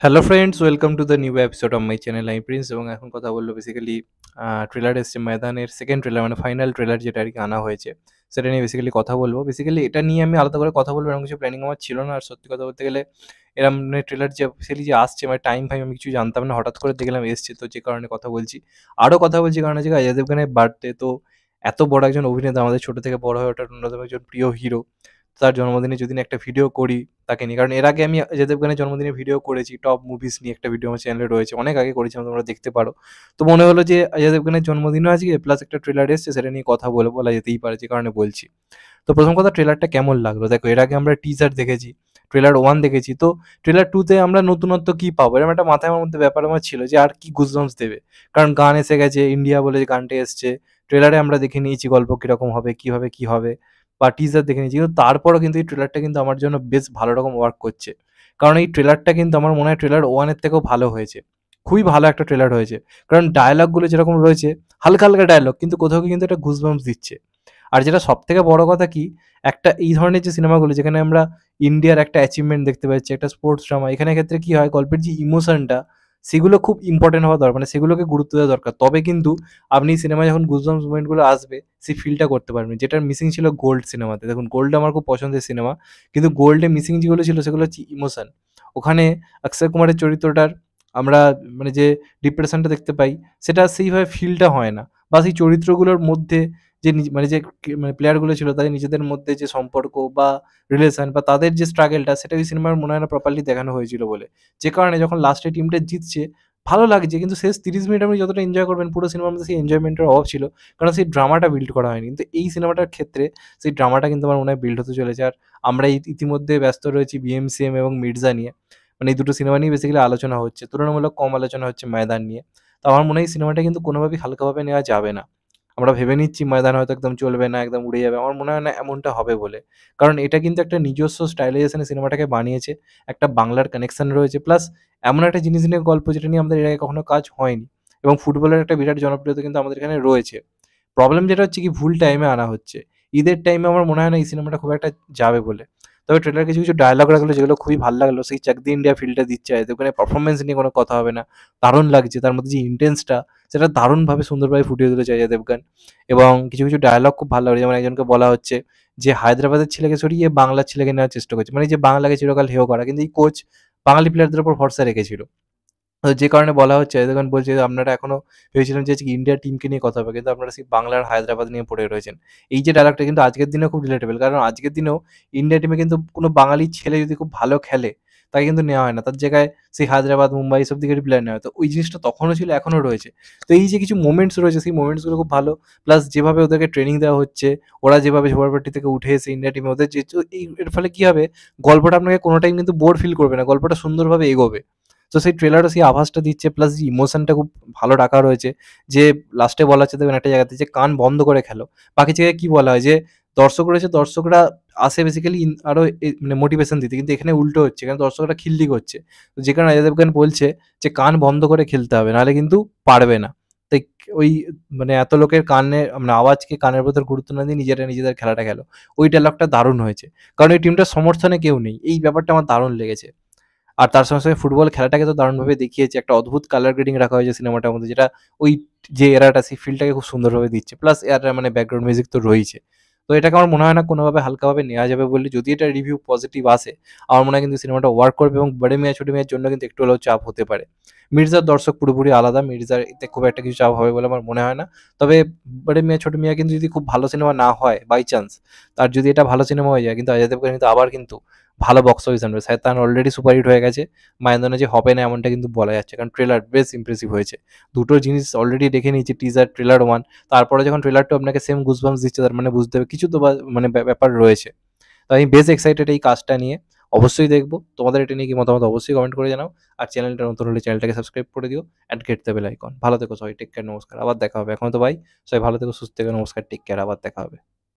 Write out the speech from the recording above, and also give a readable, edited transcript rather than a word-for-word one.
Hello friends, welcome to the new episode of my channel. আমি Prince এবং এখন কথা বলবো বেসিক্যালি ট্রেলার এসছে ময়দানের সেকেন্ড ট্রেলার, মানে ফাইনাল ট্রেলার যেটা আর কি আনা হয়েছে, সেটা নিয়ে বেসিক্যালি কথা বলবো। বেসিক্যালি এটা নিয়ে আমি আলাদা করে কথা বলবো এরকম কিছু প্ল্যানিং আমার ছিল না। আর সত্যি কথা বলতে গেলে এরম মানে ট্রেলার যে অফিসিয়ালি যে আসছে, মানে টাইম ফাইম আমি কিছু জানতাম না, হঠাৎ করে দেখলাম এসছে, তো যে কারণে কথা বলছি। আরও কথা বলছি কারণ হচ্ছে অজয় দেবগানের বার্থডে, তো এত বড় একজন অভিনেতা, আমাদের ছোটো থেকে বড় হয়ে ওঠার অন্যতম একজন প্রিয় হিরো, তার জন্মদিনে যদি না একটা ভিডিও করি তাকে নিয়ে, কারণ এর আগে আমি অজয় দেবগানের জন্মদিনে ভিডিও করেছি, টপ মুভিস নিয়ে একটা ভিডিও আমার চ্যানেলে রয়েছে, অনেক আগে করেছিলাম, তোমরা দেখতে পারো। তো মনে হলো যে অজয় দেবগানের জন্মদিনও আজকে, প্লাস একটা ট্রেলার এসছে, সেটা নিয়ে কথা বলা যেতেই পারে, যে কারণে বলছি। তো প্রথম কথা, ট্রেলারটা কেমন লাগলো দেখো। এর আগে আমরা টিজার দেখেছি, ট্রেলার 1 দেখেছি, তো ট্রেলার 2 তে আমরা নতুনত্ব কি পাবো, এরকম একটা মাথায় আমার মধ্যে ব্যাপার আমার ছিল যে আর কি গুজবাম্পস দেবে। কারণ গান এসে গেছে, ইন্ডিয়া বলে যে গানটা এসছে, ট্রেলারে আমরা দেখে নিয়েছি গল্প কিরকম হবে, কি হবে, বা টিজার দেখে নিয়েছি, কিন্তু তারপরও কিন্তু এই ট্রেলারটা কিন্তু আমার জন্য বেশ ভালো রকম ওয়ার্ক করছে। কারণ এই ট্রেলারটা কিন্তু আমার মনে হয় ট্রেলার 1 এর থেকেও ভালো হয়েছে। খুবই ভালো একটা ট্রেলার হয়েছে। কারণ ডায়ালগগুলো যেরকম রয়েছে, হালকা, হালকা ডায়ালগ, কিন্তু কোথাও গিয়ে কিন্তু একটা গুজবাম্পস দিচ্ছে। আর যেটা সবথেকে বড় কথা কি, একটা এই ধরনের যে সিনেমাগুলো যেখানে আমরা ইন্ডিয়ার একটা অ্যাচিভমেন্ট দেখতে পাচ্ছি, একটা স্পোর্টস ড্রামা, এখানে ক্ষেত্রে কি হয়, গল্পের যে ইমোশনটা, সেগুলো খুব ইম্পর্টেন্ট হওয়া দরকার, মানে সেগুলোকে গুরুত্ব দেওয়া দরকার। তবে কিন্তু আপনি সিনেমায় যখন গুজবাম্পস মোমেন্টগুলো আসবে, সেই ফিলটা করতে পারবেন, যেটার মিসিং ছিল গোল্ড সিনেমাতে। দেখুন, গোল্ড আমার খুব পছন্দের সিনেমা, কিন্তু গোল্ডে মিসিং যেগুলো ছিল সেগুলো হচ্ছে ইমোশন। ওখানে অক্ষয় কুমারের চরিত্রটার আমরা মানে যে ডিপ্রেশনটা দেখতে পাই, সেটা সেইভাবে ফিলটা হয় না, বা সেই চরিত্রগুলোর মধ্যে যে মানে যে মানে প্লেয়ারগুলো ছিল তাদের নিজেদের মধ্যে যে সম্পর্ক বা রিলেশন বা তাদের যে স্ট্রাগলটা, সেটা ওই সিনেমার মনে হয় না প্রপারলি দেখানো হয়েছিল বলে। যে কারণে যখন লাস্টে টিমটা জিতছে, ভালো লাগছে, কিন্তু শেষ 30 মিনিট আপনি যতটা এনজয় করবেন, পুরো সিনেমার মধ্যে সেই এনজয়মেন্টের অভাব ছিল। কারণ সেই ড্রামাটা বিল্ড করা হয়নি। কিন্তু এই সিনেমাটার ক্ষেত্রে সেই ড্রামাটা কিন্তু আমার মনে হয় বিল্ড হতে চলেছে। আর আমরা ইতিমধ্যে ব্যস্ত রয়েছি বিএমসিএম এবং মির্জা নিয়ে। মানে এই দুটো সিনেমা নিয়ে বেসিক্যালি আলোচনা হচ্ছে। তুলনামূলক কম আলোচনা হচ্ছে ময়দান নিয়ে। তো আমার মনে হয় এই সিনেমাটা কিন্তু কোনোভাবেই হালকাভাবে নেওয়া যাবে না। আমরা ভেবে নিচ্ছি ময়দান হয়তো একদম চলবে না, একদম উড়ে যাবে। আমার মনে হয় না এমনটা হবে বলে। কারণ এটা কিন্তু একটা নিজস্ব স্টাইলাইজেশন এ সিনেমাটাকে বানিয়েছে। একটা বাংলার কানেকশন রয়েছে। প্লাস এমন একটা জিনিস নিয়ে গল্প যেটা নিয়ে আমাদের এর আগে কখনো কাজ হয়নি। এবং ফুটবলের একটা বিরাট জনপ্রিয়তা কিন্তু আমাদের এখানে রয়েছে। প্রবলেম যেটা হচ্ছে কি, ভুল টাইমে আনা হচ্ছে। ঈদের টাইমে আমার মনে হয় না এই সিনেমাটা খুব একটা যাবে বলে। তবে ট্রেলারে কিছু, কিছু ডায়ালগ রাখলো যেগুলো খুবই ভাল লাগলো। সেই 'চাক দে ইন্ডিয়া' ফিলটা দিচ্ছে। ওখানে পারফরম্যান্স নিয়ে কোনো কথা হবে না। দারুণ লাগছে। তার মধ্যে যে ইনটেন্সটা, সেটা দারুণভাবে সুন্দরভাবে ফুটিয়ে তুলেছে অজয় দেবগন। এবং কিছু, কিছু ডায়ালগ খুব ভালো লাগে। যেমন একজনকে বলা হচ্ছে যে, হায়দ্রাবাদের ছেলেকে সরিয়ে বাংলার ছেলেকে নেওয়ার চেষ্টা করছে। মানে যে বাংলাকে চিরকাল হেয় করা। কিন্তু এই কোচ বাঙালি প্লেয়ারদের উপর ভরসা রেখেছিল। তো যে কারণে বলা হচ্ছে, দেখুন বলছে যে আপনারা এখনো ভেবেছিলেন যে আজকে ইন্ডিয়ার টিমকে নিয়ে কথা হবে, কিন্তু আপনারা সেই বাংলার হায়দ্রাবাদ নিয়ে পড়ে রয়েছেন। এই যে ডায়ালগটা কিন্তু আজকের দিনেও খুব রিলেটেবল। কারণ আজকের দিনেও ইন্ডিয়া টিমে কিন্তু কোনো বাঙালি ছেলে যদি খুব ভালো খেলে, তাকে কিন্তু নেওয়া হয় না। তার জায়গায় সেই হায়দ্রাবাদ, মুম্বাই এসব দিকেরই প্লেয়ার নেওয়া হয়। তো ওই জিনিসটা তখনও ছিল, এখনো রয়েছে। তো এই যে কিছু মোমেন্টস রয়েছে, সেই মোমেন্টস গুলো খুব ভালো। প্লাস যেভাবে ওদেরকে ট্রেনিং দেওয়া হচ্ছে, ওরা যেভাবে ঝোপড়পট্টি থেকে উঠে এসে ইন্ডিয়া টিমে ওদের যে এর ফলে কি হবে, গল্পটা আপনাকে কোনো টাইম কিন্তু বোর ফিল করবে না। গল্পটা সুন্দরভাবে এগোবে। তো সেই ট্রেলারও সেই আভাসটা দিচ্ছে, প্লাস যে ইমোশনটা খুব ভালো রাখা রয়েছে। যে লাস্টে বলা হচ্ছে দেখবেন একটা জায়গাতে যে কান বন্ধ করে খেলো। বাকি জায়গায় কি বলা হয় যে দর্শক রয়েছে, দর্শকরা আসে বেসিক্যালি আরো মানে মোটিভেশন দিতে, কিন্তু এখানে উল্টো হচ্ছে, এখানে দর্শকরা খিল্লি করছে। তো যে কারণে অজয় দেবগন বলছে যে কান বন্ধ করে খেলতে হবে, নাহলে কিন্তু পারবে না। তাই ওই মানে এত লোকের কানে মানে আওয়াজকে কানের ভেতর গুরুত্ব না দিয়ে নিজেরা নিজেদের খেলাটা খেলো। ওই ডায়লগটা দারুণ হয়েছে। কারণ এই টিমটার সমর্থনে কেউ নেই। এই ব্যাপারটা আমার দারুণ লেগেছে। আর তার সঙ্গে, সঙ্গে ফুটবল খেলাটাকে তো দারুণভাবে দেখিয়েছে। একটা অদ্ভুত কালার গ্রেডিং রাখা হয়েছে সিনেমাটার মধ্যে, যেটা ওই যে এরাটা, সেই ফিলটাকে খুব সুন্দরভাবে দিচ্ছে। প্লাস এর মানে ব্যাকগ্রাউন্ড মিউজিক তো রয়েইছে। তো এটাকে আমার মনে হয় না কোনোভাবে হালকাভাবে নেওয়া যাবে বলে। যদি এটার রিভিউ পজিটিভ আসে, আমার মনে হয় কিন্তু সিনেমাটা ওয়ার্ক করবে, এবং বড়ে মিয়াঁ ছোটে মিয়াঁর জন্য কিন্তু একটু হলেও চাপ হতে পারে। মির্জার দর্শক পুরোপুরি আলাদা। মির্জার এতে খুব একটা কিছু চাপ হবে বলে আমার মনে হয় না। তবে বড়ে মিয়াঁ ছোটে মিয়াঁ কিন্তু যদি খুব ভালো সিনেমা না হয় বাই চান্স, আর যদি এটা ভালো সিনেমা হয়ে যায়, কিন্তু অজয় দেবগন কিন্তু আবার কিন্তু ভালো বক্স অফিস আনবে। শয়তান অলরেডি সুপারহিট হয়ে গেছে। মায়ানদনে যে হবে না এমনটা কিন্তু বলা যাচ্ছে, কারণ ট্রেলার বেশ ইমপ্রেসিভ হয়েছে। দুটো জিনিস অলরেডি দেখে নিয়েছি, টিজার, ট্রেলার 1। তারপরে যখন ট্রেলার 2 আপনাকে সেম গুজবাম্পস দিচ্ছে, তার মানে বুঝতে হবে কিছু তো মানে ব্যাপার রয়েছে। তো আমি বেশ এক্সাইটেড এই কাজটা নিয়ে। অবশ্যই দেখবো। তোমাদের এটা নিয়ে কি মতামত অবশ্যই কমেন্ট করে জানাও। আর চ্যানেলটা নতুন হলে চ্যানেলটাকে সাবস্ক্রাইব করে দিও and get the bell icon. ভালো থেকো সবাই, টেক কেয়ার, নমস্কার, আবার দেখা হবে। এখনো তো বাই। সবাই ভালো থেকো, সুস্থ থেকো, নমস্কার, টেক কেয়ার, আবার দেখা হবে।